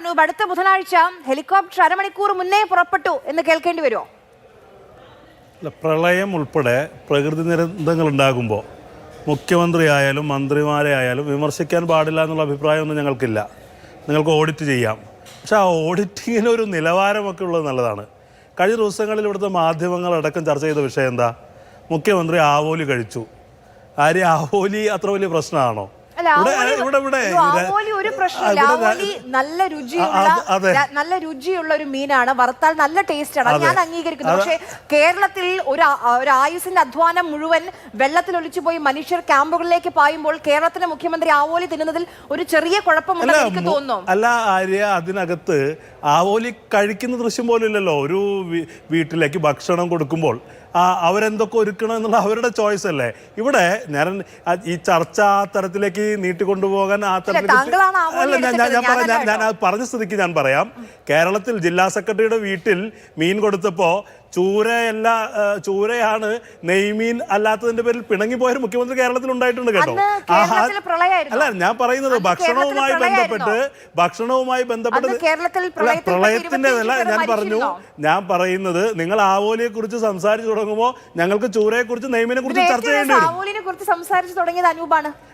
അനൂപ്, അടുത്ത ബുധനാഴ്ച ഹെലികോപ്റ്റർ അരമണിക്കൂർ മുന്നേ പുറപ്പെട്ടു എന്ന് കേൾക്കേണ്ടി വരുമോ? പ്രളയം ഉൾപ്പെടെ പ്രകൃതി ദുരന്തങ്ങൾ ഉണ്ടാകുമ്പോൾ മുഖ്യമന്ത്രി ആയാലും മന്ത്രിമാരെ ആയാലും വിമർശിക്കാൻ പാടില്ല എന്നുള്ള അഭിപ്രായമൊന്നും ഞങ്ങൾക്കില്ല. നിങ്ങൾക്ക് ഓഡിറ്റ് ചെയ്യാം, പക്ഷെ ആ ഓഡിറ്റിങ്ങിന് ഒരു നിലവാരമൊക്കെ ഉള്ളത് നല്ലതാണ്. കഴിഞ്ഞ ദിവസങ്ങളിൽ ഇവിടുത്തെ മാധ്യമങ്ങളടക്കം ചർച്ച ചെയ്ത വിഷയം എന്താ? മുഖ്യമന്ത്രി ആവോലി കഴിച്ചു. ആവോലി അത്ര വലിയ പ്രശ്നമാണോ? നല്ല രുചിയുള്ള ഒരു മീനാണ്, വറുത്താൽ നല്ല ടേസ്റ്റ് ആണ്, ഞാൻ അംഗീകരിക്കുന്നു. പക്ഷേ കേരളത്തിൽ ഒരു ആയുസിന്റെ അധ്വാനം മുഴുവൻ വെള്ളത്തിൽ ഒലിച്ചു പോയി മനുഷ്യർ ക്യാമ്പുകളിലേക്ക് പായുമ്പോൾ കേരളത്തിലെ മുഖ്യമന്ത്രി ആവോലി തിന്നുന്നതിൽ ഒരു ചെറിയ കുഴപ്പമുണ്ടെന്ന് എനിക്ക് തോന്നുന്നു. അല്ല ആര്യ, അതിനകത്ത് ആവോലി കഴിക്കുന്ന ദൃശ്യം പോലും ഇല്ലല്ലോ. ഒരു വീട്ടിലേക്ക് ഭക്ഷണം കൊടുക്കുമ്പോൾ അവരെന്തൊക്കെ ഒരുക്കണം എന്നുള്ള അവരുടെ ചോയ്സ് അല്ലേ. ഇവിടെ ഞാൻ ഈ ചർച്ച ആ തരത്തിലേക്ക് നീട്ടിക്കൊണ്ടുപോകാൻ ഞാൻ പറഞ്ഞ സ്ഥിതിക്ക് ഞാൻ പറയാം. കേരളത്തിൽ ജില്ലാ സെക്രട്ടറിയുടെ വീട്ടിൽ മീൻ കൊടുത്തപ്പോൾ ചൂരയാണ് നെയ്മീൻ അല്ലാത്തതിന്റെ പേരിൽ പിണങ്ങിപ്പോയൊരു മുഖ്യമന്ത്രി കേരളത്തിൽ ഉണ്ടായിട്ടുണ്ട് കേട്ടോ. അല്ല, ഞാൻ പറയുന്നത് ഭക്ഷണവുമായി ബന്ധപ്പെട്ട് പ്രളയത്തിൻ്റെതല്ല ഞാൻ പറയുന്നത്. നിങ്ങൾ ആവോലിയെ കുറിച്ച് സംസാരിച്ചു തുടങ്ങുമ്പോൾ ഞങ്ങൾക്ക് ചൂരയെ കുറിച്ച് നെയ്മീനെ കുറിച്ച് ചർച്ച ചെയ്യേണ്ടി വരും.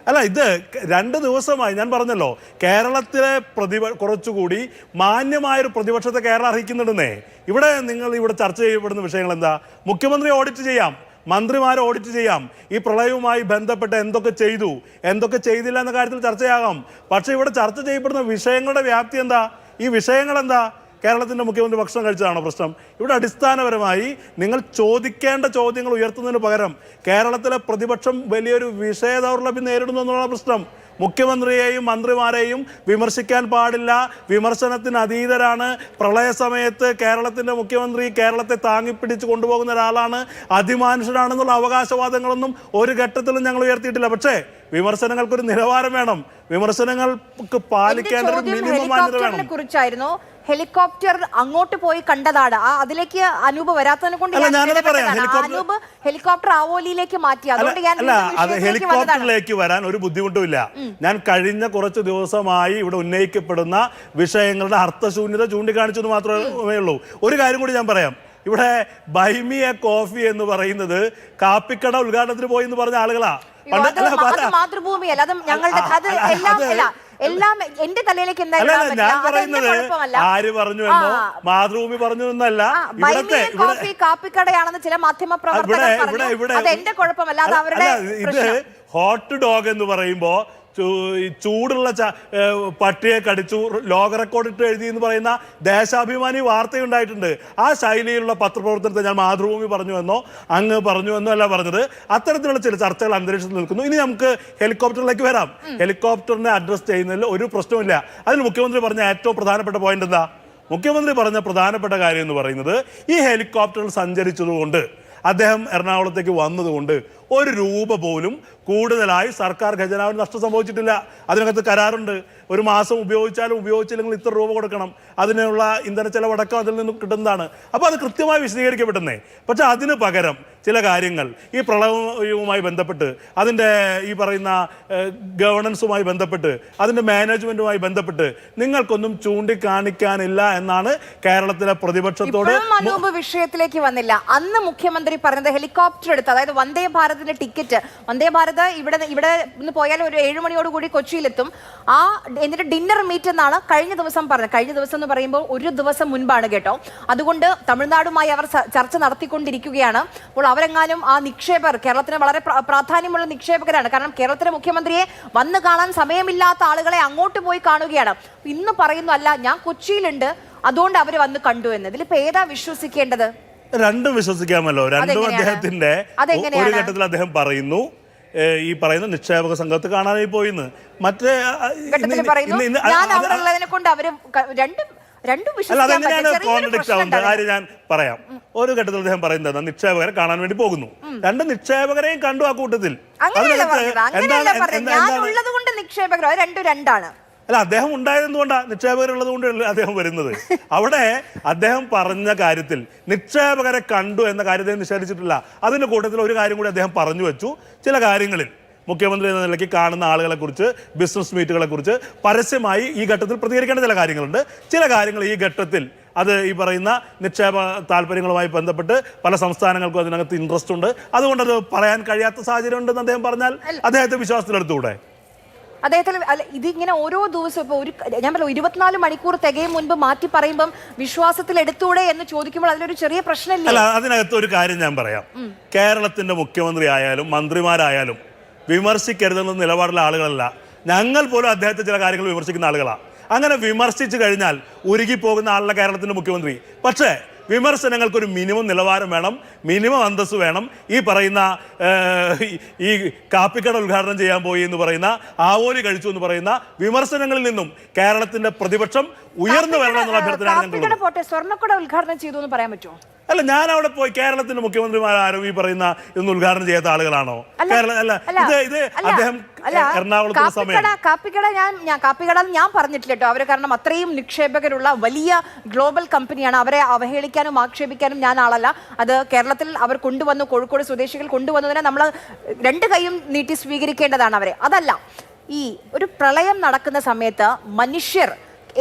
അല്ല, ഇത് 2 ദിവസമായി ഞാൻ പറഞ്ഞല്ലോ, കേരളത്തിലെ കുറച്ചുകൂടി മാന്യമായൊരു പ്രതിപക്ഷത്തെ കേരളം അർഹിക്കുന്നുണ്ടെന്നേ. ഇവിടെ ചർച്ച ചെയ്യപ്പെടുന്ന വിഷയങ്ങൾ എന്താ? മുഖ്യമന്ത്രി ഓഡിറ്റ് ചെയ്യാം, മന്ത്രിമാരെ ഓഡിറ്റ് ചെയ്യാം, ഈ പ്രളയവുമായി ബന്ധപ്പെട്ട് എന്തൊക്കെ ചെയ്തു എന്തൊക്കെ ചെയ്തില്ല എന്ന കാര്യത്തിൽ ചർച്ചയാകാം. പക്ഷെ ഇവിടെ ചർച്ച ചെയ്യപ്പെടുന്ന വിഷയങ്ങളുടെ വ്യാപ്തി എന്താ? ഈ വിഷയങ്ങൾ എന്താ? കേരളത്തിൻ്റെ മുഖ്യമന്ത്രി ഭക്ഷണം കഴിച്ചതാണോ പ്രശ്നം? ഇവിടെ അടിസ്ഥാനപരമായി നിങ്ങൾ ചോദിക്കേണ്ട ചോദ്യങ്ങൾ ഉയർത്തുന്നതിന് പകരം കേരളത്തിലെ പ്രതിപക്ഷം വലിയൊരു വിഷയ ദൗർലഭ്യം നേരിടുന്നു എന്നുള്ള പ്രശ്നം. മുഖ്യമന്ത്രിയെയും മന്ത്രിമാരെയും വിമർശിക്കാൻ പാടില്ല, വിമർശനത്തിന് അതീതരാണ്. പ്രളയ സമയത്ത് കേരളത്തിൻ്റെ മുഖ്യമന്ത്രി കേരളത്തെ താങ്ങിപ്പിടിച്ച് കൊണ്ടുപോകുന്ന ഒരാളാണ്, അതിമാനുഷനാണെന്നുള്ള അവകാശവാദങ്ങളൊന്നും ഒരു ഘട്ടത്തിലും ഞങ്ങൾ ഉയർത്തിയിട്ടില്ല. പക്ഷേ വിമർശനങ്ങൾക്കൊരു നിലവാരം വേണം, വിമർശനങ്ങൾക്ക് പാലിക്കേണ്ട ഒരു മിനിമം മാന്യത വേണം. കുറിച്ചായിരുന്നു ഹെലികോപ്റ്റർ അങ്ങോട്ട് പോയി കണ്ടതാണ്. അതിലേക്ക് അനൂപ് വരാത്തതിനെ കൊണ്ട് അനൂപ് ഹെലികോപ്റ്റർ ആവോലിയിലേക്ക് മാറ്റി. ഹെലികോപ്റ്ററിലേക്ക് വരാൻ ഒരു ബുദ്ധിമുട്ടുമില്ല. ഞാൻ കഴിഞ്ഞ കുറച്ച് ദിവസമായി ഇവിടെ ഉന്നയിക്കപ്പെടുന്ന വിഷയങ്ങളുടെ അർത്ഥശൂന്യത ചൂണ്ടിക്കാണിച്ചത് മാത്രമേ ഉള്ളൂ. ഒരു കാര്യം കൂടി ഞാൻ പറയാം. ഇവിടെ ബൈമി എ കോഫി എന്ന് പറയുന്നത് കാപ്പിക്കട ഉദ്ഘാടനത്തിന് പോയി എന്ന് പറഞ്ഞ ആളുകളാ. മാതൃഭൂമിയല്ല, അത് ഞങ്ങളുടെ എല്ലാം എന്റെ തലയിലേക്ക് ഞാൻ പറയുന്നത് ആര് പറഞ്ഞു എന്നോ മാതൃഭൂമി പറഞ്ഞു എന്നല്ല. കാപ്പിക്കടയാണെന്ന് ചില മാധ്യമ പ്രവർത്തകർ പറഞ്ഞു. അത് എന്റെ കുഴപ്പമല്ല, അത് അവരുടെ. ഇത് ഹോട്ട് ഡോഗ് എന്ന് പറയുമ്പോ ചൂടുള്ള പട്ടിയെ കടിച്ചു ലോക റെക്കോർഡ് ഇട്ട് എഴുതി എന്ന് പറയുന്ന ദേശാഭിമാനി വാർത്തയുണ്ടായിട്ടുണ്ട്. ആ ശൈലിയിലുള്ള പത്രപ്രവർത്തനത്തെ ഞാൻ മാതൃഭൂമി പറഞ്ഞു എന്നോ അങ്ങ് പറഞ്ഞു എന്നോ അല്ല പറഞ്ഞത്. അത്തരത്തിലുള്ള ചില ചർച്ചകൾ അന്തരീക്ഷത്തിൽ നിൽക്കുന്നു. ഇനി നമുക്ക് ഹെലികോപ്റ്ററിലേക്ക് വരാം. ഹെലികോപ്റ്ററിനെ അഡ്രസ് ചെയ്യുന്നതിൽ ഒരു പ്രശ്നമില്ല. അതിന് മുഖ്യമന്ത്രി പറഞ്ഞ ഏറ്റവും പ്രധാനപ്പെട്ട പോയിന്റ് എന്താ? മുഖ്യമന്ത്രി പറഞ്ഞ പ്രധാനപ്പെട്ട കാര്യം എന്ന് പറയുന്നത്, ഈ ഹെലികോപ്റ്ററിൽ സഞ്ചരിച്ചതുകൊണ്ട്, അദ്ദേഹം എറണാകുളത്തേക്ക് വന്നതുകൊണ്ട് 1 രൂപ പോലും കൂടുതലായി സർക്കാർ ഖജനാവിന് നഷ്ടം സംഭവിച്ചിട്ടില്ല. അതിനകത്ത് കരാറുണ്ട്. ഒരു മാസം ഉപയോഗിച്ചാലും ഉപയോഗിച്ചില്ലെങ്കിൽ ഇത്ര രൂപ കൊടുക്കണം, അതിനുള്ള ഇന്ധന ചെലവടക്കം അതിൽ നിന്ന് കിട്ടുന്നതാണ്. അപ്പോൾ അത് കൃത്യമായി വിശദീകരിക്കപ്പെടുന്നേ. പക്ഷെ അതിന് പകരം ചില കാര്യങ്ങൾ ഈ പ്രളയവുമായി ബന്ധപ്പെട്ട്, അതിൻ്റെ ഈ പറയുന്ന ഗവർണൻസുമായി ബന്ധപ്പെട്ട്, അതിൻ്റെ മാനേജ്മെൻറ്റുമായി ബന്ധപ്പെട്ട് നിങ്ങൾക്കൊന്നും ചൂണ്ടിക്കാണിക്കാനില്ല എന്നാണ് കേരളത്തിലെ പ്രതിപക്ഷത്തോട്. വിഷയത്തിലേക്ക് വന്നില്ല. അന്ന് മുഖ്യമന്ത്രി പറഞ്ഞത് ഹെലികോപ്റ്റർ എടുത്ത്, അതായത് വന്ദേ ഭാരതിന്റെ ടിക്കറ്റ്, വന്ദേ ഭാരത് ഇവിടെ നിന്ന് പോയാൽ ഒരു 7 മണിയോട് കൂടി കൊച്ചിയിലെത്തും, എന്നിട്ട് ഡിന്നർ മീറ്റ് എന്നാണ് കഴിഞ്ഞ ദിവസം പറഞ്ഞത്. കഴിഞ്ഞ ദിവസം എന്ന് പറയുമ്പോൾ 1 ദിവസം മുൻപാണ് കേട്ടോ. അതുകൊണ്ട് തമിഴ്നാടുമായി അവർ ചർച്ച നടത്തിക്കൊണ്ടിരിക്കുകയാണ്. അപ്പോൾ അവരെങ്ങാനും ആ നിക്ഷേപകർ, കേരളത്തിന് വളരെ പ്രാധാന്യമുള്ള നിക്ഷേപകരാണ്, കാരണം കേരളത്തിലെ മുഖ്യമന്ത്രിയെ വന്ന് കാണാൻ സമയമില്ലാത്ത ആളുകളെ അങ്ങോട്ട് പോയി കാണുകയാണ്. ഇന്ന് പറയുന്നു, അല്ല ഞാൻ കൊച്ചിയിലുണ്ട് അതുകൊണ്ട് അവർ വന്ന് കണ്ടു എന്ന്. ഇതിലിപ്പോ ഏതാ വിശ്വസിക്കേണ്ടത്? രണ്ടും വിശ്വസിക്കാമല്ലോ. രണ്ടും അദ്ദേഹത്തിന്റെ ഒരു ഘട്ടത്തിൽ അദ്ദേഹം പറയുന്നു ഈ പറയുന്ന നിക്ഷേപക സംഘത്തെ കാണാനായി പോയിന്ന്. മറ്റേ അതെങ്ങനെയാണ് കോൺട്രഡിക്റ്റ് ആവുന്നത്? കാര്യം ഞാൻ പറയാം. ഒരു ഘട്ടത്തിൽ അദ്ദേഹം പറയുന്നത് നിക്ഷേപകരെ കാണാൻ വേണ്ടി പോകുന്നു. 2 നിക്ഷേപകരെയും കണ്ടു ആ കൂട്ടത്തിൽ. അല്ല, അദ്ദേഹം ഉണ്ടായതുകൊണ്ടാണ്, നിക്ഷേപകരുള്ളത് കൊണ്ടല്ല അദ്ദേഹം വരുന്നത്. അവിടെ അദ്ദേഹം പറഞ്ഞ കാര്യത്തിൽ നിക്ഷേപകരെ കണ്ടു എന്ന കാര്യത്തെ നിഷേധിച്ചിട്ടില്ല. അതിന്റെ കൂട്ടത്തിൽ ഒരു കാര്യം കൂടി അദ്ദേഹം പറഞ്ഞു വെച്ചു. ചില കാര്യങ്ങളിൽ മുഖ്യമന്ത്രി എന്ന നിലയ്ക്ക് കാണുന്ന ആളുകളെ കുറിച്ച്, ബിസിനസ് മീറ്റുകളെ കുറിച്ച് പരസ്യമായി ഈ ഘട്ടത്തിൽ പ്രതികരിക്കേണ്ട ചില കാര്യങ്ങളുണ്ട്. ചില കാര്യങ്ങൾ ഈ ഘട്ടത്തിൽ അത് ഈ പറയുന്ന നിക്ഷേപ താല്പര്യങ്ങളുമായി ബന്ധപ്പെട്ട് പല സംസ്ഥാനങ്ങൾക്കും അതിനകത്ത് ഇൻട്രസ്റ്റ് ഉണ്ട്, അതുകൊണ്ടത് പറയാൻ കഴിയാത്ത സാഹചര്യം ഉണ്ടെന്ന് അദ്ദേഹം പറഞ്ഞാൽ അദ്ദേഹത്തെ വിശ്വാസത്തിലെടുത്തുകൂടെ? അദ്ദേഹത്തിന് ഇതിങ്ങനെ ഓരോ ദിവസവും ഇപ്പോൾ ഞാൻ പറഞ്ഞു 24 മണിക്കൂർ തികയും മുൻപ് മാറ്റി പറയുമ്പം വിശ്വാസത്തിൽ എടുത്തൂടെ എന്ന് ചോദിക്കുമ്പോൾ അതിലൊരു ചെറിയ പ്രശ്നമില്ല. അല്ല, അതിനകത്ത് ഒരു കാര്യം ഞാൻ പറയാം. കേരളത്തിന്റെ മുഖ്യമന്ത്രി ആയാലും മന്ത്രിമാരായാലും വിമർശിക്കരുതെന്ന നിലപാടുള്ള ആളുകളല്ല. ഞങ്ങൾ പോലും അദ്ദേഹത്തെ ചില കാര്യങ്ങൾ വിമർശിക്കുന്ന ആളുകളാണ്. അങ്ങനെ വിമർശിച്ചു കഴിഞ്ഞാൽ ഉരുകിപ്പോകുന്ന ആളുടെ കേരളത്തിന്റെ മുഖ്യമന്ത്രി. പക്ഷേ വിമർശനങ്ങൾക്കൊരു മിനിമം നിലവാരം വേണം, മിനിമം അന്തസ്സ് വേണം. ഈ പറയുന്ന ഈ കാപ്പിക്കട ഉദ്ഘാടനം ചെയ്യാൻ പോയി എന്ന് പറയുന്ന, ആവോലി കഴിച്ചു എന്ന് പറയുന്ന വിമർശനങ്ങളിൽ നിന്നും കേരളത്തിന്റെ പ്രതിപക്ഷം ഉയർന്നു വരണം എന്നുള്ള അഭ്യർത്ഥന. സ്വർണ്ണക്കട ഉദ്ഘാടനം ചെയ്തു എന്ന് പറയാൻ പറ്റുമോ? അല്ല, ഞാൻ അവിടെ പോയി കേരളത്തിന്റെ മുഖ്യമന്ത്രിമാരും ഈ പറയുന്ന ഇതൊന്നും ഉദ്ഘാടനം ചെയ്യാത്ത ആളുകളാണോ? അദ്ദേഹം എറണാകുളത്തെ സമയം കാപ്പിക്കട ഞാൻ പറഞ്ഞിട്ടില്ല കേട്ടോ. അവര് കാരണം അത്രയും നിക്ഷേപകരുള്ള വലിയ ഗ്ലോബൽ കമ്പനിയാണ്. അവരെ അവഹേളിക്കാനും ആക്ഷേപിക്കാനും ഞാൻ ആളല്ല. അത് കേരളത്തിൽ അവർ കൊണ്ടുവന്നു, കോഴിക്കോട് സ്വദേശികൾ കൊണ്ടുവന്നതിനെ നമ്മൾ 2 കൈയും നീട്ടി സ്വീകരിക്കേണ്ടതാണ് അവരെ. അതല്ല, ഈ ഒരു പ്രളയം നടക്കുന്ന സമയത്ത് മനുഷ്യർ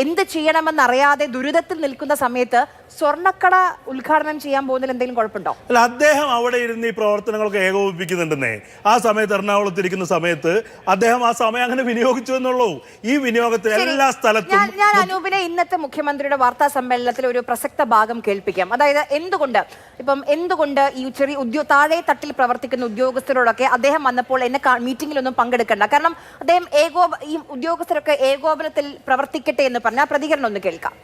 എന്ത് ചെയ്യണമെന്നറിയാതെ ദുരിതത്തിൽ നിൽക്കുന്ന സമയത്ത് സ്വർണ്ണക്കട ഉദ്ഘാടനം ചെയ്യാൻ പോകുന്നതിൽ എന്തെങ്കിലും കുഴപ്പമുണ്ടോ? അല്ല, അദ്ദേഹം അവിടെ ഇരുന്ന് ഈ പ്രവർത്തനങ്ങളൊക്കെ ഏകോപിപ്പിക്കുന്നുണ്ടെന്നേ. ആ സമയത്ത് എറണാകുളത്ത് ഇരിക്കുന്ന സമയത്ത് അദ്ദേഹം ആ സമയം അങ്ങനെ വിനിയോഗിച്ചു എന്നുള്ളൂ. ഈ വിനിയോഗത്തിൽ എല്ലാ സ്ഥലത്തും ഞാൻ അനൂപിനെ ഇന്നത്തെ മുഖ്യമന്ത്രിയുടെ വാർത്താ സമ്മേളനത്തിൽ ഒരു പ്രസക്ത ഭാഗം കേൾപ്പിക്കാം. അതായത് എന്തുകൊണ്ട് ഈ ചെറിയ താഴെ തട്ടിൽ പ്രവർത്തിക്കുന്ന ഉദ്യോഗസ്ഥരോടൊക്കെ അദ്ദേഹം വന്നപ്പോൾ എന്നെ മീറ്റിംഗിലൊന്നും പങ്കെടുക്കണ്ട, കാരണം അദ്ദേഹം ഈ ഉദ്യോഗസ്ഥരൊക്കെ ഏകോപനത്തിൽ പ്രവർത്തിക്കട്ടെ എന്ന് പറഞ്ഞ പ്രതികരണം ഒന്ന് കേൾക്കാം.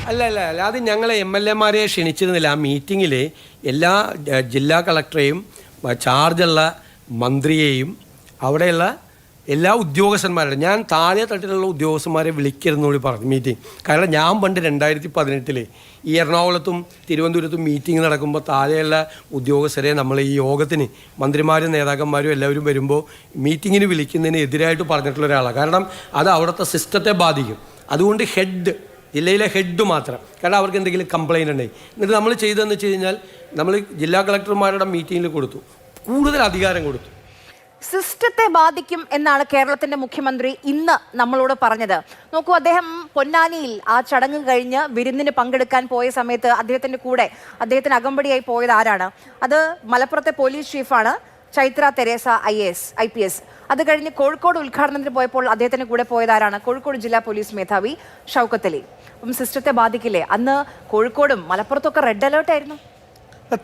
അല്ല, അത് ഞങ്ങളെ MLA-മാരെ ക്ഷണിച്ചിരുന്നില്ല. ആ മീറ്റിങ്ങിൽ എല്ലാ ജില്ലാ കളക്ടറെയും ചാർജുള്ള മന്ത്രിയെയും അവിടെയുള്ള എല്ലാ ഉദ്യോഗസ്ഥന്മാരുടെ, ഞാൻ താഴെ തട്ടിലുള്ള ഉദ്യോഗസ്ഥന്മാരെ വിളിക്കരുതെന്നുകൂടി പറഞ്ഞു മീറ്റിംഗ്. കാരണം ഞാൻ പണ്ട് 2018 ഈ എറണാകുളത്തും തിരുവനന്തപുരത്തും മീറ്റിംഗ് നടക്കുമ്പോൾ താഴെയുള്ള ഉദ്യോഗസ്ഥരെ നമ്മൾ ഈ യോഗത്തിന് മന്ത്രിമാരും നേതാക്കന്മാരും എല്ലാവരും വരുമ്പോൾ മീറ്റിങ്ങിന് വിളിക്കുന്നതിന് എതിരായിട്ട് പറഞ്ഞിട്ടുള്ള ഒരാളാണ്. കാരണം അത് അവിടുത്തെ സിസ്റ്റത്തെ ബാധിക്കും. അതുകൊണ്ട് ജില്ലയിലെ ഹെഡ് മാത്രം, കാരണം അവർക്ക് എന്തെങ്കിലും കംപ്ലയിൻ്റ് ഉണ്ടെങ്കിൽ. എന്നിട്ട് നമ്മൾ ചെയ്തതെന്ന് വെച്ച് കഴിഞ്ഞാൽ നമ്മൾ ജില്ലാ കളക്ടർമാരുടെ മീറ്റിങ്ങിൽ കൊടുത്തു, കൂടുതൽ അധികാരം കൊടുത്തു. സിസ്റ്റത്തെ ബാധിക്കും എന്നാണ് കേരളത്തിന്റെ മുഖ്യമന്ത്രി ഇന്ന് നമ്മളോട് പറഞ്ഞത്. നോക്കൂ, അദ്ദേഹം പൊന്നാനിയിൽ ആ ചടങ്ങ് കഴിഞ്ഞ് വിരുന്നിന് പങ്കെടുക്കാൻ പോയ സമയത്ത് അദ്ദേഹത്തിന് അകമ്പടിയായി പോയത് ആരാണ്? അത് മലപ്പുറത്തെ പോലീസ് ചീഫാണ്, ചൈത്ര തെരേസ IPS. അത് കഴിഞ്ഞ് കോഴിക്കോട് ഉദ്ഘാടനത്തിന് പോയപ്പോൾ അദ്ദേഹത്തിന് കൂടെ പോയതാരാണ്? കോഴിക്കോട് ജില്ലാ പോലീസ് മേധാവി ഷൗക്കത്ത് അലി. അപ്പം സിസ്റ്റത്തെ ബാധിക്കില്ലേ? അന്ന് കോഴിക്കോടും മലപ്പുറത്തൊക്കെ റെഡ് അലേർട്ട് ആയിരുന്നു.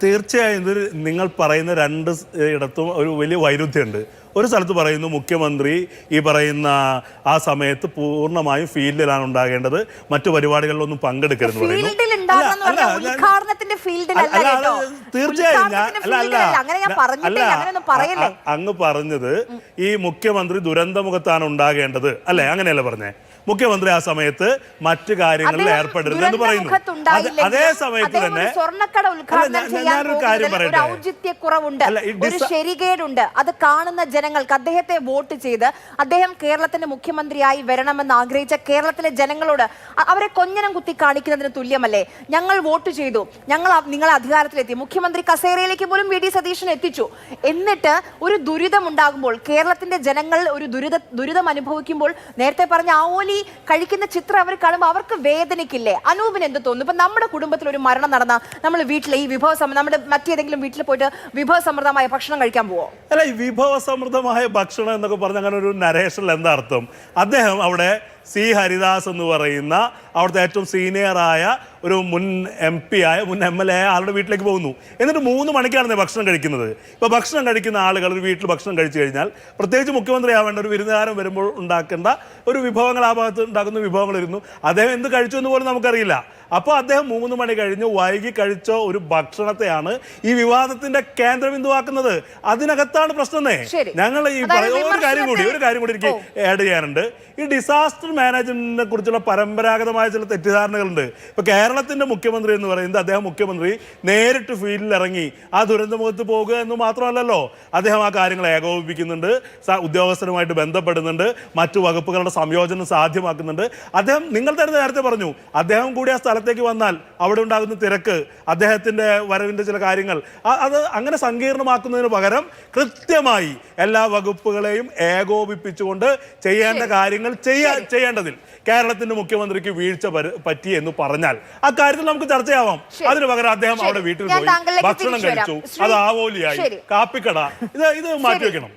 തീർച്ചയായും ഇത് നിങ്ങൾ പറയുന്ന 2 ഇടത്തും ഒരു വലിയ വൈരുദ്ധ്യമുണ്ട്. ഒരു സ്ഥലത്ത് പറയുന്നു മുഖ്യമന്ത്രി ഈ പറയുന്ന ആ സമയത്ത് പൂർണ്ണമായും ഫീൽഡിലാണ് ഉണ്ടാകേണ്ടത്, മറ്റു പരിപാടികളിലൊന്നും പങ്കെടുക്കരുത് പറയുന്നു. തീർച്ചയായും അങ്ങ് പറഞ്ഞത് ഈ മുഖ്യമന്ത്രി ദുരന്തമുഖത്താണ് ഉണ്ടാകേണ്ടത് അല്ലേ? അങ്ങനെയല്ല പറഞ്ഞേ. മുഖ്യമന്ത്രി ആ സമയത്ത് മറ്റു കാര്യങ്ങളിൽ ഏർപ്പെടരുതെന്ന് പറയുന്നു. അതേ സമയത്ത് തന്നെ ഞാനൊരു കാര്യം പറയട്ടെ, ഒരു ശരികേടുണ്ട്. അത് കാണുന്ന ജനങ്ങൾക്ക് അദ്ദേഹത്തെ വോട്ട് ചെയ്ത് അദ്ദേഹം കേരളത്തിന്റെ മുഖ്യമന്ത്രിയായി വരണമെന്ന് ആഗ്രഹിച്ച കേരളത്തിലെ ജനങ്ങളോട് അവരെ കൊഞ്ഞനം കുത്തി കാണിക്കുന്നതിന് തുല്യമല്ലേ? ഞങ്ങൾ വോട്ട് ചെയ്തു, ഞങ്ങൾ നിങ്ങളെ അധികാരത്തിലെത്തി, മുഖ്യമന്ത്രി കസേരയിലേക്ക് പോലും VD സതീശൻ എത്തിച്ചു. എന്നിട്ട് ഒരു ദുരിതം ഉണ്ടാകുമ്പോൾ, കേരളത്തിന്റെ ജനങ്ങൾ ഒരു ദുരിതം അനുഭവിക്കുമ്പോൾ, നേരത്തെ പറഞ്ഞ ആവോലി കഴിക്കുന്ന ചിത്രം അവർ കാണുമ്പോൾ അവർക്ക് വേദനിക്കില്ലേ? അനൂപിന് എന്ത് തോന്നുന്നു? ഇപ്പൊ നമ്മുടെ കുടുംബത്തിൽ ഒരു മരണം നടന്ന നമ്മൾ വീട്ടിലെ ഈ നമ്മുടെ മറ്റേതെങ്കിലും വീട്ടിൽ പോയിട്ട് വിഭവസമൃദ്ധമായ ഭക്ഷണം കഴിക്കാൻ പോവോ? അല്ല, ഈ വിഭവസമൃദ്ധമായ ഭക്ഷണം എന്നൊക്കെ പറഞ്ഞ അങ്ങനെ ഒരു നരേഷനിൽ എന്താ അർത്ഥം? അദ്ദേഹം അവിടെ C. ഹരിദാസ് എന്ന് പറയുന്ന അവിടുത്തെ ഏറ്റവും സീനിയറായ ഒരു മുൻ MP ആയ മുൻ MLA ആയ ആളുടെ വീട്ടിലേക്ക് പോകുന്നു. എന്നിട്ട് 3 മണിക്കാണ് ഭക്ഷണം കഴിക്കുന്നത്. ഇപ്പോൾ ഭക്ഷണം കഴിക്കുന്ന ആളുകൾ ഒരു വീട്ടിൽ ഭക്ഷണം കഴിച്ചു കഴിഞ്ഞാൽ, പ്രത്യേകിച്ച് മുഖ്യമന്ത്രി ആവേണ്ട ഒരു വിരുന്നുകാരൻ വരുമ്പോൾ ഉണ്ടാക്കേണ്ട ഒരു വിഭവങ്ങൾ, ആ ഭാഗത്ത് ഉണ്ടാക്കുന്ന വിഭവങ്ങൾ ഇരുന്നു. അദ്ദേഹം എന്ത് കഴിച്ചു എന്ന് പോലും നമുക്കറിയില്ല. അപ്പോൾ അദ്ദേഹം 3 മണി കഴിഞ്ഞ് വൈകി കഴിച്ച ഒരു ഭക്ഷണത്തെയാണ് ഈ വിവാദത്തിന്റെ കേന്ദ്രബിന്ദുവാക്കുന്നത്. അതിനകത്താണ് പ്രശ്നമേ. ഞങ്ങൾ ഈ ഒരു കാര്യം കൂടി എനിക്ക് ആഡ് ചെയ്യാനുണ്ട്. ഈ ഡിസാസ്റ്റർ മാനേജ്മെന്റിനെ കുറിച്ചുള്ള പരമ്പരാഗതമായ ചില തെറ്റിദ്ധാരണകളുണ്ട്. ഇപ്പൊ കേരളത്തിന്റെ മുഖ്യമന്ത്രി എന്ന് പറയുന്നത് അദ്ദേഹം മുഖ്യമന്ത്രി നേരിട്ട് ഫീൽഡിൽ ഇറങ്ങി ആ ദുരന്തമുഖത്ത് പോകുക എന്ന് മാത്രമല്ലല്ലോ, അദ്ദേഹം ആ കാര്യങ്ങൾ ഏകോപിപ്പിക്കുന്നുണ്ട്, ഉദ്യോഗസ്ഥരുമായിട്ട് ബന്ധപ്പെടുന്നുണ്ട്, മറ്റു വകുപ്പുകളുടെ സംയോജനം സാധ്യമാക്കുന്നുണ്ട്. അദ്ദേഹം നിങ്ങൾ തന്നെ നേരത്തെ പറഞ്ഞു, അദ്ദേഹം കൂടി ആ സ്ഥലത്ത് സ്ഥലത്തേക്ക് വന്നാൽ അവിടെ ഉണ്ടാകുന്ന തിരക്ക്, അദ്ദേഹത്തിന്റെ വരവിന്റെ ചില കാര്യങ്ങൾ, അത് അങ്ങനെ സങ്കീർണമാക്കുന്നതിന് പകരം കൃത്യമായി എല്ലാ വകുപ്പുകളെയും ഏകോപിപ്പിച്ചുകൊണ്ട് ചെയ്യേണ്ട കാര്യങ്ങൾ ചെയ്യേണ്ടതിൽ കേരളത്തിന്റെ മുഖ്യമന്ത്രിക്ക് വീഴ്ച പറ്റി എന്ന് പറഞ്ഞാൽ അക്കാര്യത്തിൽ നമുക്ക് ചർച്ചയാവാം. അതിന് പകരം അദ്ദേഹം അവിടെ വീട്ടിൽ പോയി ഭക്ഷണം കഴിച്ചു, അത് ആവോലിയായി, കാപ്പിക്കട, ഇത് മാറ്റിവെക്കണം.